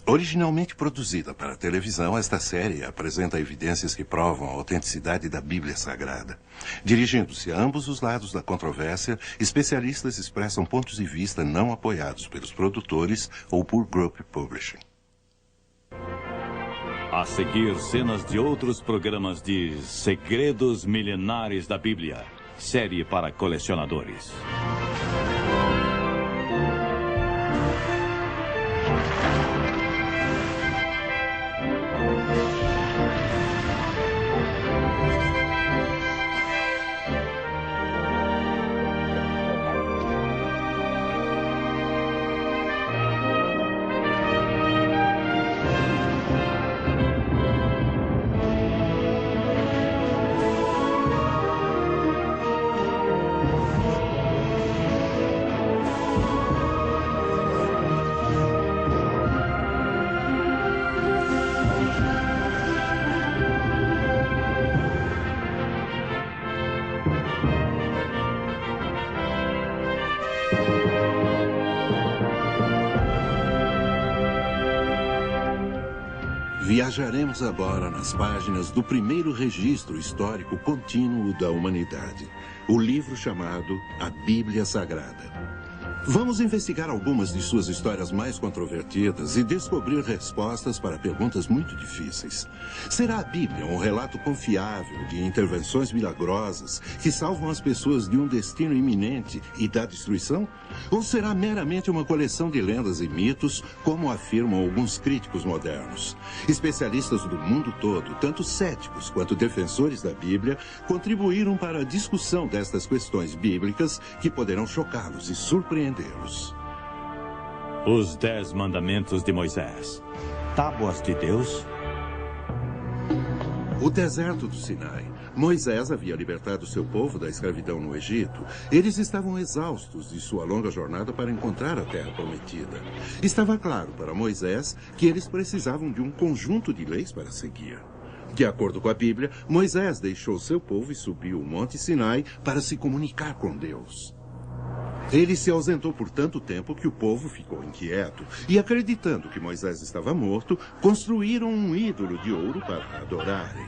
Originalmente produzida para a televisão, esta série apresenta evidências que provam a autenticidade da Bíblia Sagrada. Dirigindo-se a ambos os lados da controvérsia, especialistas expressam pontos de vista não apoiados pelos produtores ou por Group Publishing. A seguir, cenas de outros programas de Segredos Milenares da Bíblia, série para colecionadores. Viajaremos agora nas páginas do primeiro registro histórico contínuo da humanidade, o livro chamado A Bíblia Sagrada. Vamos investigar algumas de suas histórias mais controvertidas e descobrir respostas para perguntas muito difíceis. Será a Bíblia um relato confiável de intervenções milagrosas que salvam as pessoas de um destino iminente e da destruição? Ou será meramente uma coleção de lendas e mitos, como afirmam alguns críticos modernos? Especialistas do mundo todo, tanto céticos quanto defensores da Bíblia, contribuíram para a discussão destas questões bíblicas que poderão chocá-los e surpreendê-los. Os 10 Mandamentos de Moisés. Tábuas de Deus. O deserto do Sinai. Moisés havia libertado seu povo da escravidão no Egito. Eles estavam exaustos de sua longa jornada para encontrar a terra prometida. Estava claro para Moisés que eles precisavam de um conjunto de leis para seguir. De acordo com a Bíblia, Moisés deixou seu povo e subiu o Monte Sinai para se comunicar com Deus. Ele se ausentou por tanto tempo que o povo ficou inquieto e, acreditando que Moisés estava morto, construíram um ídolo de ouro para adorarem.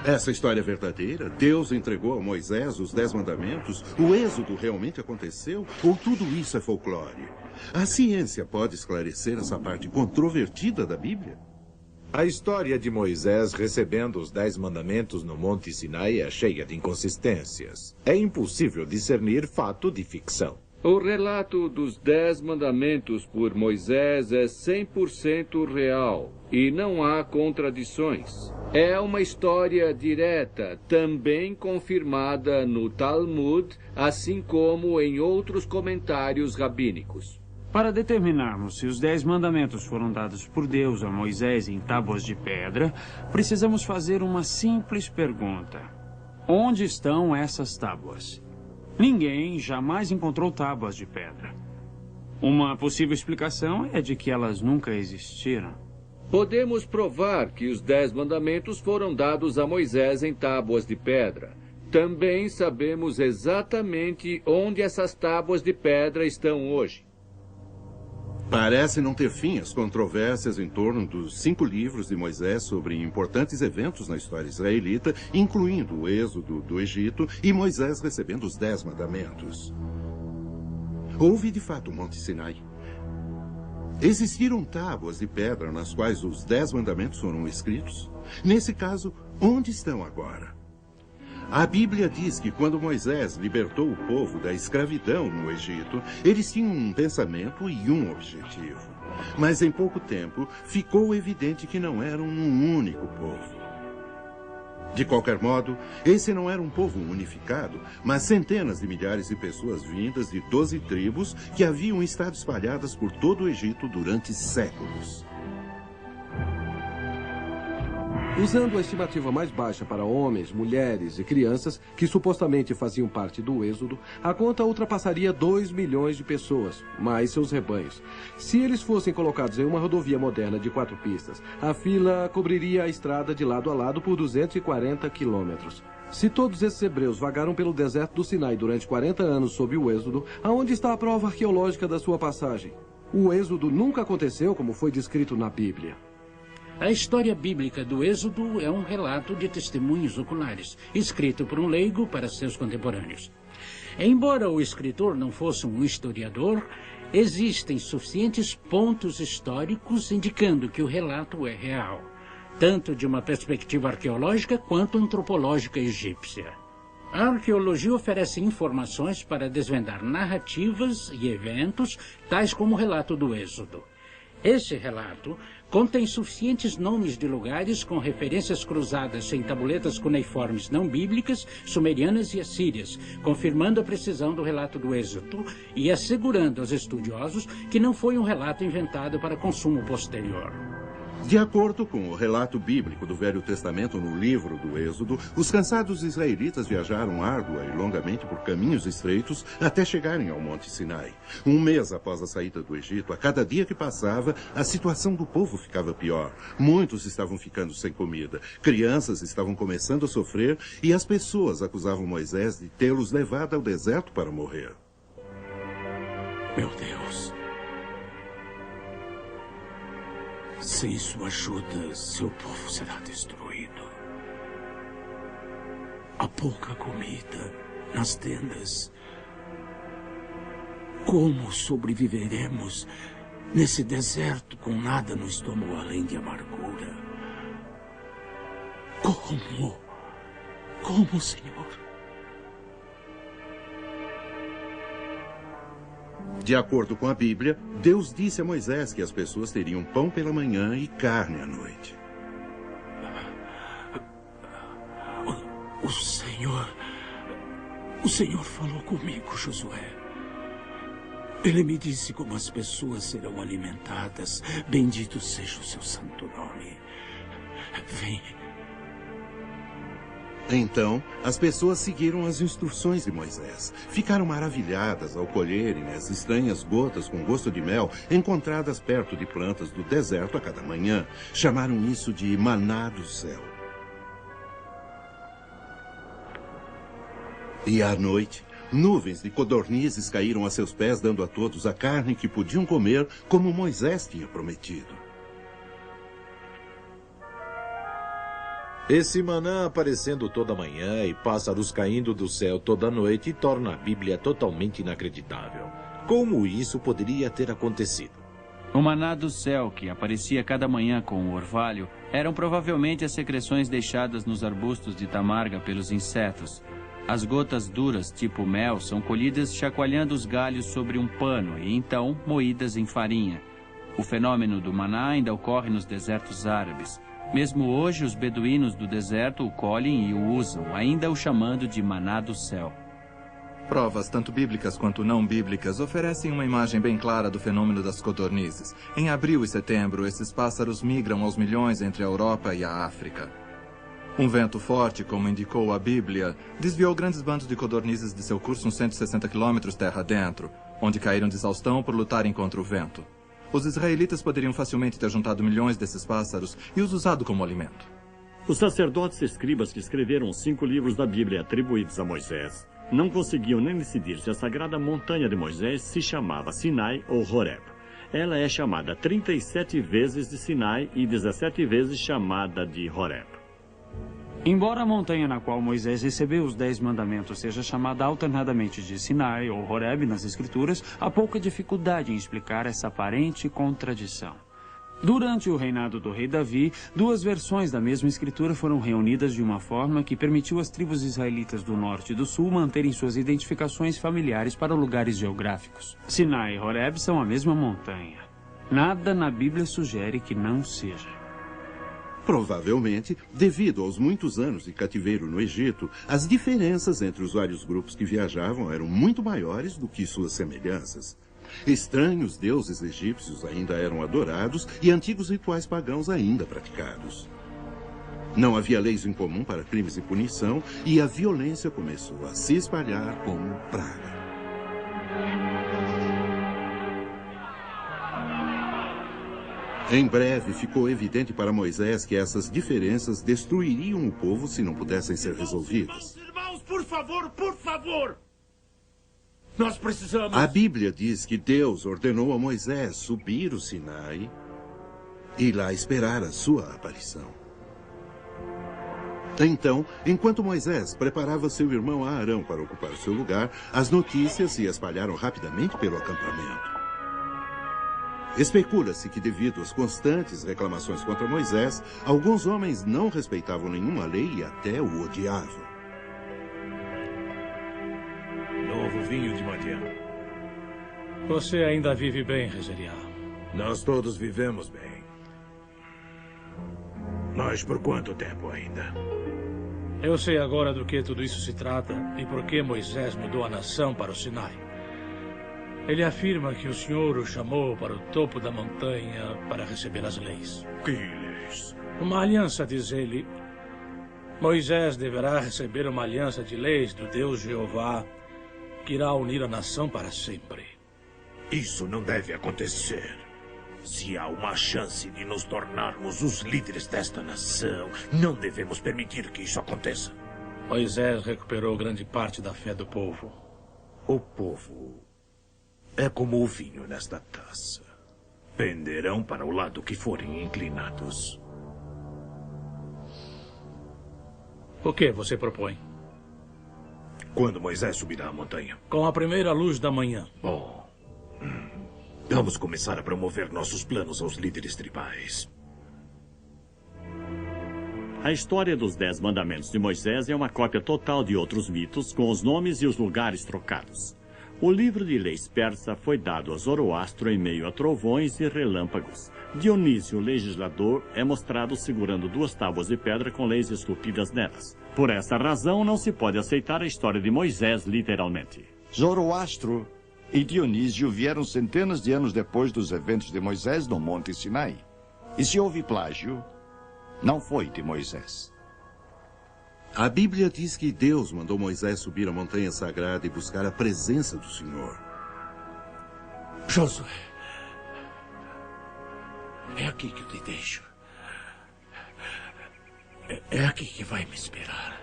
Essa história é verdadeira? Deus entregou a Moisés os 10 mandamentos? O êxodo realmente aconteceu? Ou tudo isso é folclore? A ciência pode esclarecer essa parte controvertida da Bíblia? A história de Moisés recebendo os 10 mandamentos no Monte Sinai é cheia de inconsistências. É impossível discernir fato de ficção. O relato dos 10 mandamentos por Moisés é 100% real e não há contradições. É uma história direta, também confirmada no Talmud, assim como em outros comentários rabínicos. Para determinarmos se os 10 mandamentos foram dados por Deus a Moisés em tábuas de pedra, precisamos fazer uma simples pergunta. Onde estão essas tábuas? Ninguém jamais encontrou tábuas de pedra. Uma possível explicação é de que elas nunca existiram. Podemos provar que os 10 mandamentos foram dados a Moisés em tábuas de pedra. Também sabemos exatamente onde essas tábuas de pedra estão hoje. Parece não ter fim as controvérsias em torno dos 5 livros de Moisés sobre importantes eventos na história israelita, incluindo o êxodo do Egito e Moisés recebendo os 10 mandamentos. Houve, de fato, o Monte Sinai. Existiram tábuas de pedra nas quais os 10 mandamentos foram escritos? Nesse caso, onde estão agora? A Bíblia diz que quando Moisés libertou o povo da escravidão no Egito, eles tinham um pensamento e um objetivo. Mas em pouco tempo, ficou evidente que não eram um único povo. De qualquer modo, esse não era um povo unificado, mas centenas de milhares de pessoas vindas de 12 tribos que haviam estado espalhadas por todo o Egito durante séculos. Usando a estimativa mais baixa para homens, mulheres e crianças, que supostamente faziam parte do êxodo, a conta ultrapassaria 2 milhões de pessoas, mais seus rebanhos. Se eles fossem colocados em uma rodovia moderna de 4 pistas, a fila cobriria a estrada de lado a lado por 240 quilômetros. Se todos esses hebreus vagaram pelo deserto do Sinai durante 40 anos sob o êxodo, aonde está a prova arqueológica da sua passagem? O êxodo nunca aconteceu como foi descrito na Bíblia. A história bíblica do Êxodo é um relato de testemunhos oculares, escrito por um leigo para seus contemporâneos. Embora o escritor não fosse um historiador, existem suficientes pontos históricos indicando que o relato é real, tanto de uma perspectiva arqueológica quanto antropológica egípcia. A arqueologia oferece informações para desvendar narrativas e eventos, tais como o relato do Êxodo. Esse relato contém suficientes nomes de lugares com referências cruzadas em tabuletas cuneiformes não bíblicas, sumerianas e assírias, confirmando a precisão do relato do Êxodo e assegurando aos estudiosos que não foi um relato inventado para consumo posterior. De acordo com o relato bíblico do Velho Testamento no livro do Êxodo, os cansados israelitas viajaram árdua e longamente por caminhos estreitos até chegarem ao Monte Sinai. Um mês após a saída do Egito, a cada dia que passava, a situação do povo ficava pior. Muitos estavam ficando sem comida, crianças estavam começando a sofrer e as pessoas acusavam Moisés de tê-los levado ao deserto para morrer. Meu Deus. Sem sua ajuda, seu povo será destruído. Há pouca comida nas tendas. Como sobreviveremos nesse deserto com nada no estômago além de amargura? Como? Como, Senhor? De acordo com a Bíblia, Deus disse a Moisés que as pessoas teriam pão pela manhã e carne à noite. O Senhor falou comigo, Josué. Ele me disse como as pessoas serão alimentadas. Bendito seja o seu santo nome. Vem. Então, as pessoas seguiram as instruções de Moisés. Ficaram maravilhadas ao colherem as estranhas gotas com gosto de mel encontradas perto de plantas do deserto a cada manhã. Chamaram isso de maná do céu. E à noite, nuvens de codornizes caíram a seus pés, dando a todos a carne que podiam comer, como Moisés tinha prometido. Esse maná aparecendo toda manhã e pássaros caindo do céu toda noite torna a Bíblia totalmente inacreditável. Como isso poderia ter acontecido? O maná do céu, que aparecia cada manhã com o orvalho, eram provavelmente as secreções deixadas nos arbustos de tamarga pelos insetos. As gotas duras, tipo mel, são colhidas chacoalhando os galhos sobre um pano e então moídas em farinha. O fenômeno do maná ainda ocorre nos desertos árabes. Mesmo hoje, os beduínos do deserto o colhem e o usam, ainda o chamando de maná do céu. Provas, tanto bíblicas quanto não bíblicas, oferecem uma imagem bem clara do fenômeno das codornizes. Em abril e setembro, esses pássaros migram aos milhões entre a Europa e a África. Um vento forte, como indicou a Bíblia, desviou grandes bandos de codornizes de seu curso uns 160 quilômetros terra dentro, onde caíram de exaustão por lutarem contra o vento. Os israelitas poderiam facilmente ter juntado milhões desses pássaros e os usado como alimento. Os sacerdotes e escribas que escreveram os 5 livros da Bíblia atribuídos a Moisés não conseguiam nem decidir se a sagrada montanha de Moisés se chamava Sinai ou Horeb. Ela é chamada 37 vezes de Sinai e 17 vezes chamada de Horeb. Embora a montanha na qual Moisés recebeu os 10 mandamentos seja chamada alternadamente de Sinai ou Horeb nas Escrituras, há pouca dificuldade em explicar essa aparente contradição. Durante o reinado do rei Davi, 2 versões da mesma escritura foram reunidas de uma forma que permitiu às tribos israelitas do norte e do sul manterem suas identificações familiares para lugares geográficos. Sinai e Horeb são a mesma montanha. Nada na Bíblia sugere que não seja. Provavelmente, devido aos muitos anos de cativeiro no Egito, as diferenças entre os vários grupos que viajavam eram muito maiores do que suas semelhanças. Estranhos deuses egípcios ainda eram adorados e antigos rituais pagãos ainda praticados. Não havia leis em comum para crimes e punição e a violência começou a se espalhar como praga. Em breve, ficou evidente para Moisés que essas diferenças destruiriam o povo se não pudessem ser resolvidas. Irmãos, por favor, por favor! Nós precisamos... A Bíblia diz que Deus ordenou a Moisés subir o Sinai e lá esperar a sua aparição. Então, enquanto Moisés preparava seu irmão Arão para ocupar seu lugar, as notícias se espalharam rapidamente pelo acampamento. Especula-se que, devido às constantes reclamações contra Moisés, alguns homens não respeitavam nenhuma lei e até o odiavam. Novo vinho de Madian. Você ainda vive bem, Rezeriah. Nós todos vivemos bem. Mas por quanto tempo ainda? Eu sei agora do que tudo isso se trata e por que Moisés mudou a nação para o Sinai. Ele afirma que o Senhor o chamou para o topo da montanha para receber as leis. Que leis? Uma aliança, diz ele. Moisés deverá receber uma aliança de leis do Deus Jeová, que irá unir a nação para sempre. Isso não deve acontecer. Se há uma chance de nos tornarmos os líderes desta nação, não devemos permitir que isso aconteça. Moisés recuperou grande parte da fé do povo. O povo é como o vinho nesta taça. Penderão para o lado que forem inclinados. O que você propõe? Quando Moisés subirá a montanha? Com a primeira luz da manhã. Vamos começar a promover nossos planos aos líderes tribais. A história dos 10 mandamentos de Moisés é uma cópia total de outros mitos, com os nomes e os lugares trocados. O livro de leis persa foi dado a Zoroastro em meio a trovões e relâmpagos. Dionísio, o legislador, é mostrado segurando 2 tábuas de pedra com leis esculpidas nelas. Por essa razão, não se pode aceitar a história de Moisés literalmente. Zoroastro e Dionísio vieram centenas de anos depois dos eventos de Moisés no Monte Sinai. E se houve plágio, não foi de Moisés. A Bíblia diz que Deus mandou Moisés subir a montanha sagrada e buscar a presença do Senhor. Josué, é aqui que eu te deixo. É aqui que vai me esperar.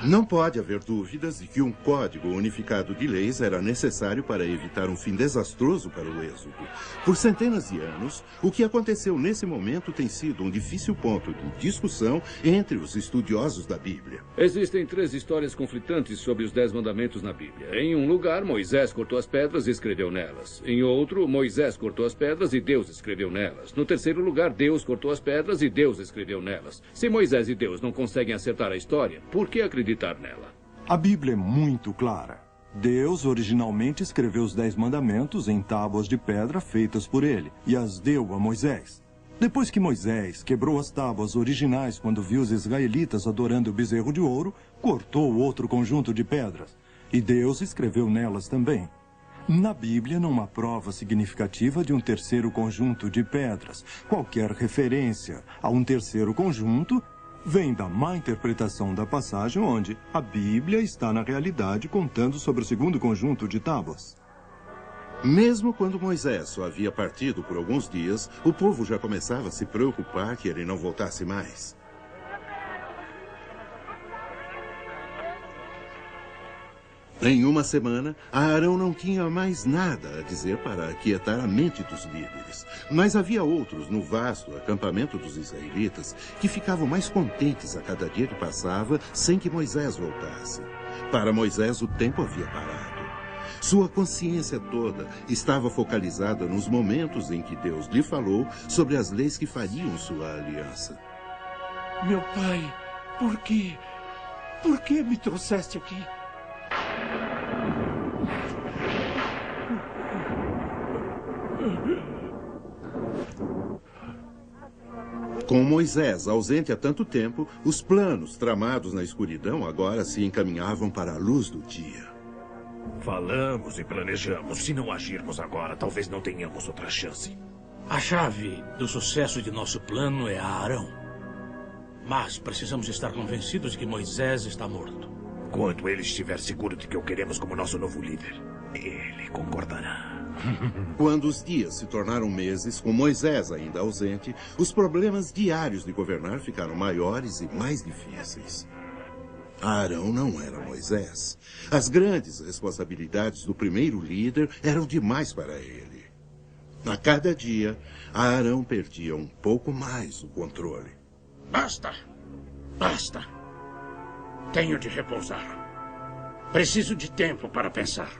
Não pode haver dúvidas de que um código unificado de leis era necessário para evitar um fim desastroso para o êxodo. Por centenas de anos, o que aconteceu nesse momento tem sido um difícil ponto de discussão entre os estudiosos da Bíblia. Existem 3 histórias conflitantes sobre os 10 mandamentos na Bíblia. Em um lugar, Moisés cortou as pedras e escreveu nelas. Em outro, Moisés cortou as pedras e Deus escreveu nelas. No terceiro lugar, Deus cortou as pedras e Deus escreveu nelas. Se Moisés e Deus não conseguem acertar a história, por que acreditar nela? A Bíblia é muito clara. Deus originalmente escreveu os 10 mandamentos em tábuas de pedra feitas por ele e as deu a Moisés. Depois que Moisés quebrou as tábuas originais quando viu os israelitas adorando o bezerro de ouro, cortou outro conjunto de pedras e Deus escreveu nelas também. Na Bíblia não há prova significativa de um terceiro conjunto de pedras. Qualquer referência a um terceiro conjunto vem da má interpretação da passagem onde a Bíblia está, na realidade, contando sobre o segundo conjunto de tábuas. Mesmo quando Moisés só havia partido por alguns dias, o povo já começava a se preocupar que ele não voltasse mais. Em uma semana, Arão não tinha mais nada a dizer para aquietar a mente dos líderes. Mas havia outros no vasto acampamento dos israelitas que ficavam mais contentes a cada dia que passava sem que Moisés voltasse. Para Moisés, o tempo havia parado. Sua consciência toda estava focalizada nos momentos em que Deus lhe falou sobre as leis que fariam sua aliança. Meu pai, por quê? Por que me trouxeste aqui? Com Moisés ausente há tanto tempo, os planos tramados na escuridão agora se encaminhavam para a luz do dia. Falamos e planejamos. Se não agirmos agora, talvez não tenhamos outra chance. A chave do sucesso de nosso plano é Arão. Mas precisamos estar convencidos de que Moisés está morto. Quando ele estiver seguro de que o queremos como nosso novo líder, ele concordará. Quando os dias se tornaram meses, com Moisés ainda ausente, os problemas diários de governar ficaram maiores e mais difíceis. Arão não era Moisés. As grandes responsabilidades do primeiro líder eram demais para ele. A cada dia, Arão perdia um pouco mais o controle. Basta! Basta! Tenho de repousar. Preciso de tempo para pensar.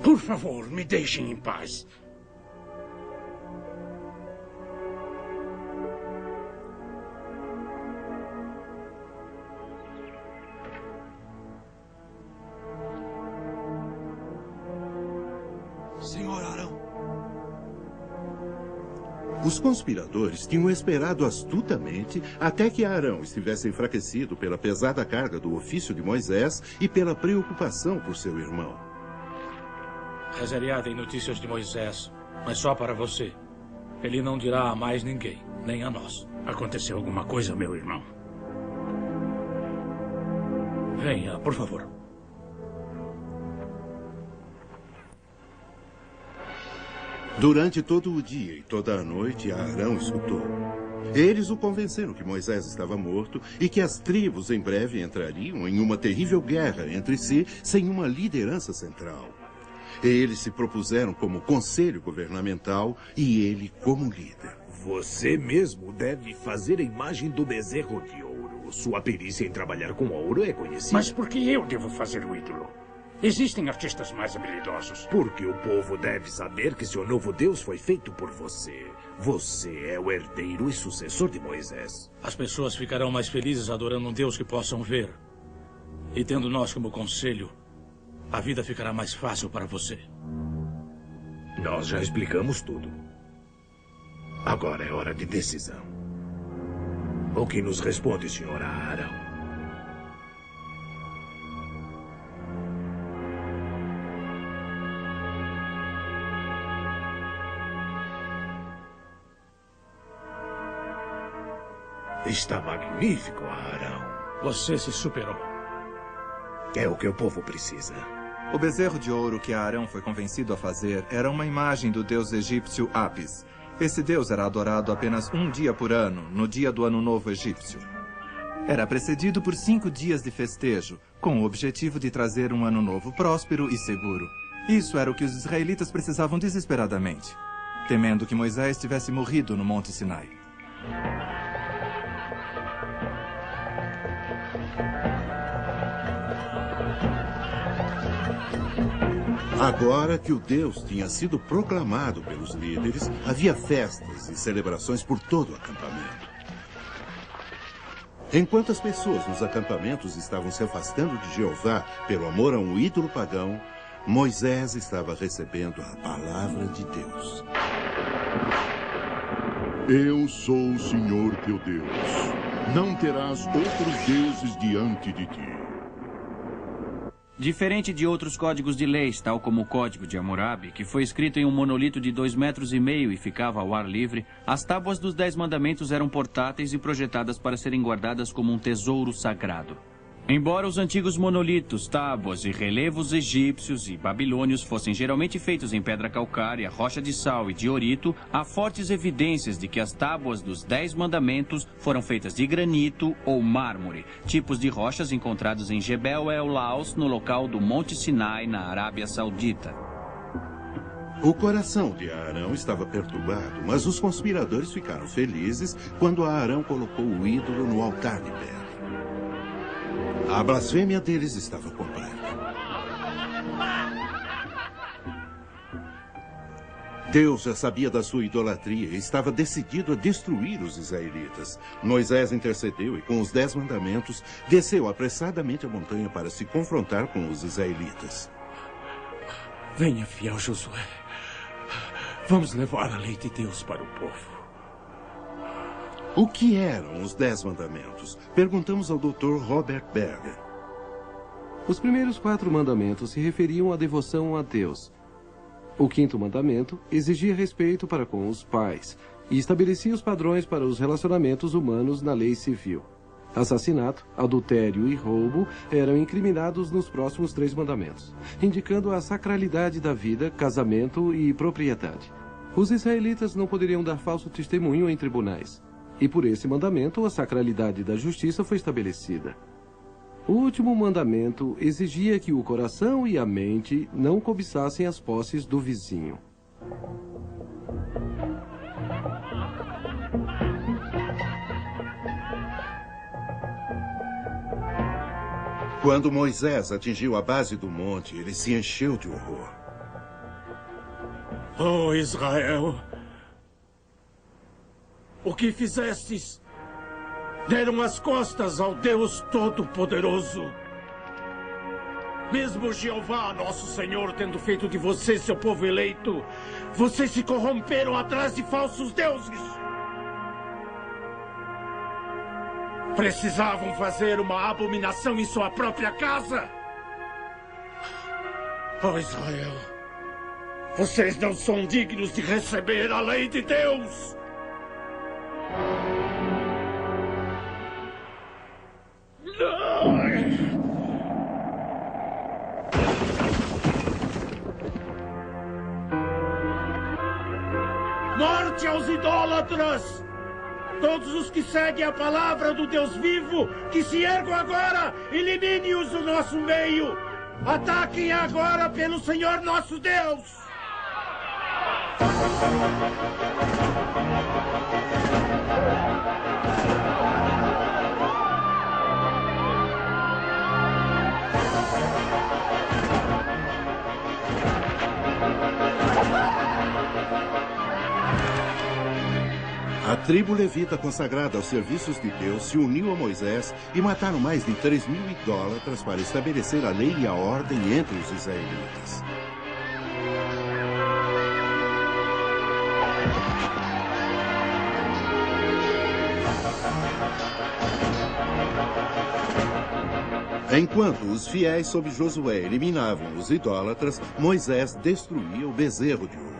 Por favor, me deixem em paz. Senhor Arão. Os conspiradores tinham esperado astutamente até que Arão estivesse enfraquecido pela pesada carga do ofício de Moisés e pela preocupação por seu irmão. Rezariá tem notícias de Moisés, mas só para você. Ele não dirá a mais ninguém, nem a nós. Aconteceu alguma coisa, meu irmão? Venha, por favor. Durante todo o dia e toda a noite, Arão escutou. Eles o convenceram que Moisés estava morto e que as tribos em breve entrariam em uma terrível guerra entre si sem uma liderança central. Eles se propuseram como conselho governamental e ele como líder. Você mesmo deve fazer a imagem do bezerro de ouro. Sua perícia em trabalhar com ouro é conhecida. Mas por que eu devo fazer o ídolo? Existem artistas mais habilidosos. Porque o povo deve saber que seu novo Deus foi feito por você. Você é o herdeiro e sucessor de Moisés. As pessoas ficarão mais felizes adorando um Deus que possam ver. E tendo nós como conselho, a vida ficará mais fácil para você. Nós já explicamos tudo. Agora é hora de decisão. O que nos responde, Sr. Arão? Está magnífico, Arão. Você se superou. É o que o povo precisa. O bezerro de ouro que Arão foi convencido a fazer era uma imagem do deus egípcio Apis. Esse deus era adorado apenas um dia por ano, no dia do Ano Novo egípcio. Era precedido por 5 dias de festejo, com o objetivo de trazer um ano novo próspero e seguro. Isso era o que os israelitas precisavam desesperadamente, temendo que Moisés tivesse morrido no Monte Sinai. Agora que o Deus tinha sido proclamado pelos líderes, havia festas e celebrações por todo o acampamento. Enquanto as pessoas nos acampamentos estavam se afastando de Jeová pelo amor a um ídolo pagão, Moisés estava recebendo a palavra de Deus. Eu sou o Senhor teu Deus. Não terás outros deuses diante de ti. Diferente de outros códigos de leis, tal como o Código de Hammurabi, que foi escrito em um monolito de 2,5 metros e ficava ao ar livre, as tábuas dos 10 mandamentos eram portáteis e projetadas para serem guardadas como um tesouro sagrado. Embora os antigos monolitos, tábuas e relevos egípcios e babilônios fossem geralmente feitos em pedra calcária, rocha de sal e diorito, há fortes evidências de que as tábuas dos 10 mandamentos foram feitas de granito ou mármore, tipos de rochas encontrados em Jebel El Laus, no local do Monte Sinai, na Arábia Saudita. O coração de Arão estava perturbado, mas os conspiradores ficaram felizes quando Arão colocou o ídolo no altar de pedra. A blasfêmia deles estava completa. Deus já sabia da sua idolatria e estava decidido a destruir os israelitas. Moisés intercedeu e, com os 10 mandamentos, desceu apressadamente a montanha para se confrontar com os israelitas. Venha, fiel Josué. Vamos levar a lei de Deus para o povo. O que eram os 10 mandamentos? Perguntamos ao Dr. Robert Berger. Os primeiros 4 mandamentos se referiam à devoção a Deus. O 5º mandamento exigia respeito para com os pais e estabelecia os padrões para os relacionamentos humanos na lei civil. Assassinato, adultério e roubo eram incriminados nos próximos 3 mandamentos, indicando a sacralidade da vida, casamento e propriedade. Os israelitas não poderiam dar falso testemunho em tribunais. E por esse mandamento, a sacralidade da justiça foi estabelecida. O último mandamento exigia que o coração e a mente não cobiçassem as posses do vizinho. Quando Moisés atingiu a base do monte, ele se encheu de horror. Oh, Israel! O que fizestes? Deram as costas ao Deus Todo-Poderoso. Mesmo Jeová, nosso Senhor, tendo feito de vocês seu povo eleito, vocês se corromperam atrás de falsos deuses. Precisavam fazer uma abominação em sua própria casa. Oh, Israel, vocês não são dignos de receber a lei de Deus. Morte aos idólatras! Todos os que seguem a palavra do Deus vivo, que se ergam agora, elimine-os do nosso meio! Ataquem agora pelo Senhor nosso Deus! A tribo levita consagrada aos serviços de Deus se uniu a Moisés e mataram mais de 3.000 idólatras para estabelecer a lei e a ordem entre os israelitas. Enquanto os fiéis sob Josué eliminavam os idólatras, Moisés destruía o bezerro de ouro.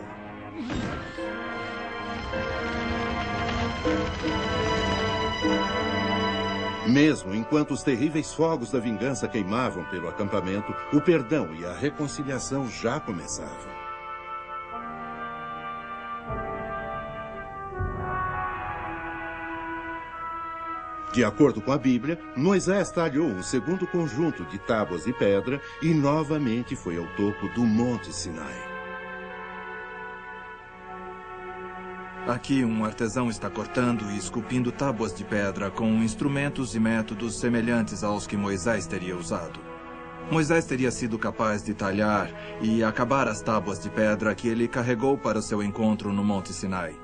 Mesmo enquanto os terríveis fogos da vingança queimavam pelo acampamento, o perdão e a reconciliação já começavam. De acordo com a Bíblia, Moisés talhou um segundo conjunto de tábuas de pedra e novamente foi ao topo do Monte Sinai. Aqui um artesão está cortando e esculpindo tábuas de pedra com instrumentos e métodos semelhantes aos que Moisés teria usado. Moisés teria sido capaz de talhar e acabar as tábuas de pedra que ele carregou para o seu encontro no Monte Sinai.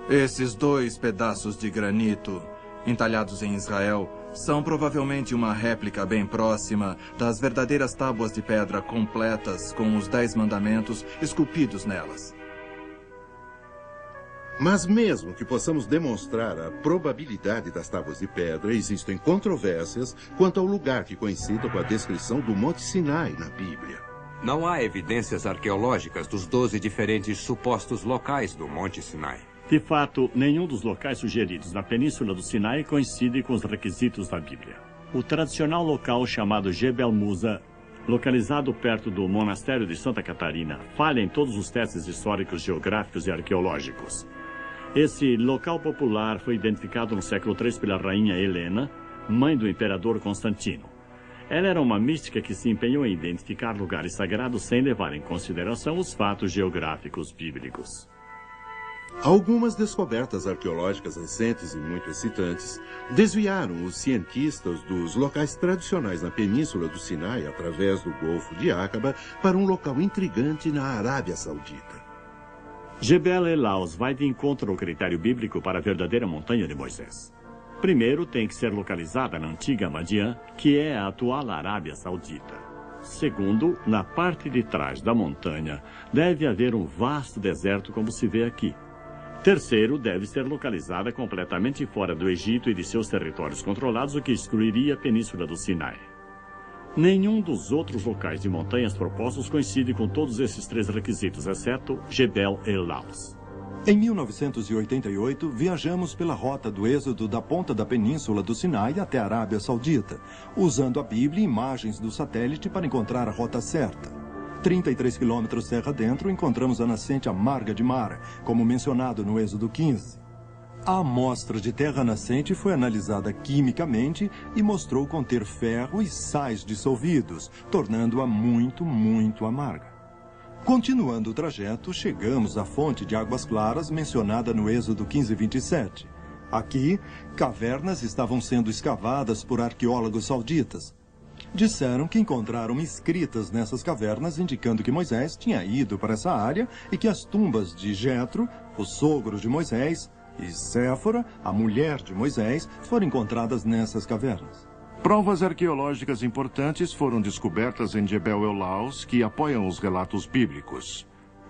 Esses 2 pedaços de granito, entalhados em Israel, são provavelmente uma réplica bem próxima das verdadeiras tábuas de pedra completas com os 10 mandamentos esculpidos nelas. Mas mesmo que possamos demonstrar a probabilidade das tábuas de pedra, existem controvérsias quanto ao lugar que coincida com a descrição do Monte Sinai na Bíblia. Não há evidências arqueológicas dos 12 diferentes supostos locais do Monte Sinai. De fato, nenhum dos locais sugeridos na Península do Sinai coincide com os requisitos da Bíblia. O tradicional local chamado Jebel Musa, localizado perto do Monastério de Santa Catarina, falha em todos os testes históricos, geográficos e arqueológicos. Esse local popular foi identificado no século III pela rainha Helena, mãe do imperador Constantino. Ela era uma mística que se empenhou em identificar lugares sagrados sem levar em consideração os fatos geográficos bíblicos. Algumas descobertas arqueológicas recentes e muito excitantes desviaram os cientistas dos locais tradicionais na Península do Sinai, através do Golfo de Aqaba, para um local intrigante na Arábia Saudita. Jebel el-Laus vai de encontro ao critério bíblico para a verdadeira montanha de Moisés. Primeiro, tem que ser localizada na antiga Madian, que é a atual Arábia Saudita. Segundo, na parte de trás da montanha, deve haver um vasto deserto como se vê aqui. Terceiro, deve ser localizada completamente fora do Egito e de seus territórios controlados, o que excluiria a Península do Sinai. Nenhum dos outros locais de montanhas propostos coincide com todos esses 3 requisitos, exceto Jebel el-Laus. Em 1988, viajamos pela rota do êxodo da ponta da Península do Sinai até a Arábia Saudita, usando a Bíblia e imagens do satélite para encontrar a rota certa. 33 quilômetros terra dentro, encontramos a nascente amarga de Mara, como mencionado no Êxodo 15. A amostra de terra nascente foi analisada quimicamente e mostrou conter ferro e sais dissolvidos, tornando-a muito, muito amarga. Continuando o trajeto, chegamos à fonte de águas claras mencionada no Êxodo 15:27. Aqui, cavernas estavam sendo escavadas por arqueólogos sauditas. Disseram que encontraram escritas nessas cavernas indicando que Moisés tinha ido para essa área e que as tumbas de Jetro, o sogro de Moisés, e Séfora, a mulher de Moisés, foram encontradas nessas cavernas. Provas arqueológicas importantes foram descobertas em Jebel el-Laus que apoiam os relatos bíblicos.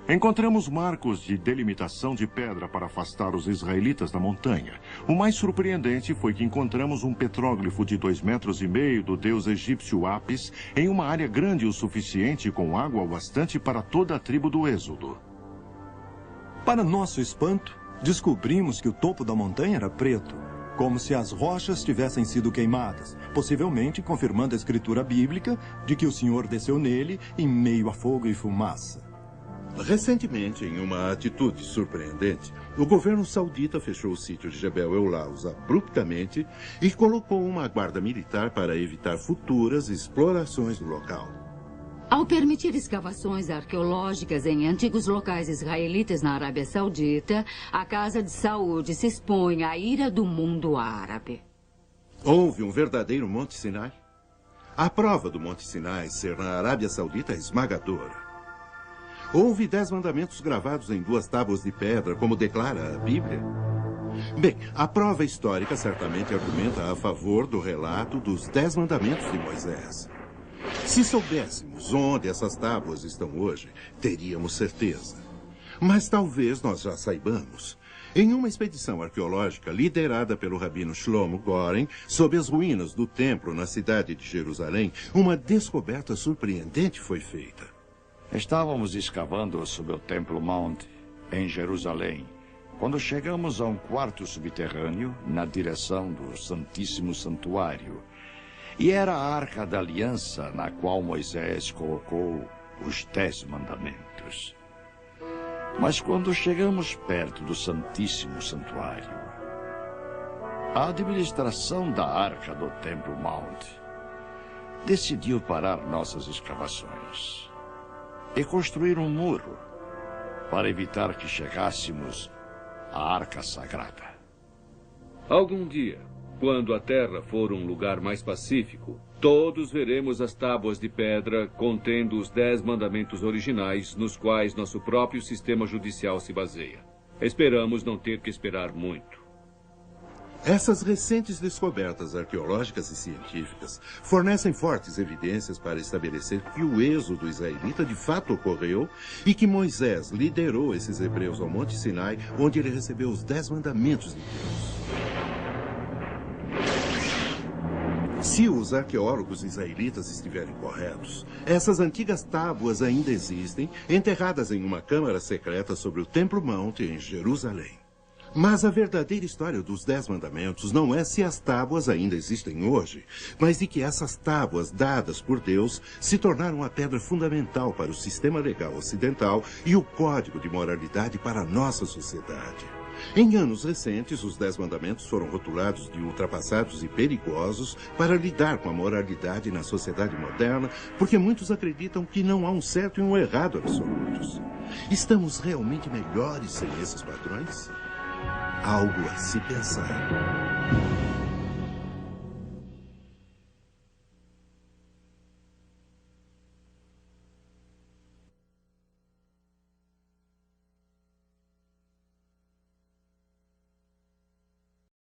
Encontramos marcos de delimitação de pedra para afastar os israelitas da montanha. O mais surpreendente foi que encontramos um petróglifo de 2,5 metros do deus egípcio Apis em uma área grande o suficiente com água bastante para toda a tribo do Êxodo. Para nosso espanto, descobrimos que o topo da montanha era preto, como se as rochas tivessem sido queimadas, possivelmente confirmando a escritura bíblica de que o Senhor desceu nele em meio a fogo e fumaça. Recentemente, em uma atitude surpreendente, o governo saudita fechou o sítio de Jebel el-Laus abruptamente e colocou uma guarda militar para evitar futuras explorações do local. Ao permitir escavações arqueológicas em antigos locais israelitas na Arábia Saudita, a Casa de Saúde se expõe à ira do mundo árabe. Houve um verdadeiro Monte Sinai? A prova do Monte Sinai ser na Arábia Saudita é esmagadora. Houve 10 mandamentos gravados em 2 tábuas de pedra, como declara a Bíblia? Bem, a prova histórica certamente argumenta a favor do relato dos 10 mandamentos de Moisés. Se soubéssemos onde essas tábuas estão hoje, teríamos certeza. Mas talvez nós já saibamos. Em uma expedição arqueológica liderada pelo rabino Shlomo Goren, sob as ruínas do templo na cidade de Jerusalém, uma descoberta surpreendente foi feita. Estávamos escavando sob o Templo Mount, em Jerusalém, quando chegamos a um quarto subterrâneo na direção do Santíssimo Santuário. E era a Arca da Aliança na qual Moisés colocou os 10 mandamentos. Mas quando chegamos perto do Santíssimo Santuário, a administração da Arca do Templo Mount decidiu parar nossas escavações e construir um muro para evitar que chegássemos à Arca Sagrada. Algum dia, quando a terra for um lugar mais pacífico, todos veremos as tábuas de pedra contendo os 10 mandamentos originais nos quais nosso próprio sistema judicial se baseia. Esperamos não ter que esperar muito. Essas recentes descobertas arqueológicas e científicas fornecem fortes evidências para estabelecer que o êxodo israelita de fato ocorreu e que Moisés liderou esses hebreus ao Monte Sinai, onde ele recebeu os 10 mandamentos de Deus. Se os arqueólogos israelitas estiverem corretos, essas antigas tábuas ainda existem, enterradas em uma câmara secreta sobre o Templo Mount em Jerusalém. Mas a verdadeira história dos 10 mandamentos não é se as tábuas ainda existem hoje, mas de que essas tábuas dadas por Deus se tornaram a pedra fundamental para o sistema legal ocidental e o código de moralidade para a nossa sociedade. Em anos recentes, os 10 mandamentos foram rotulados de ultrapassados e perigosos para lidar com a moralidade na sociedade moderna, porque muitos acreditam que não há um certo e um errado absolutos. Estamos realmente melhores sem esses padrões? Algo a se pensar.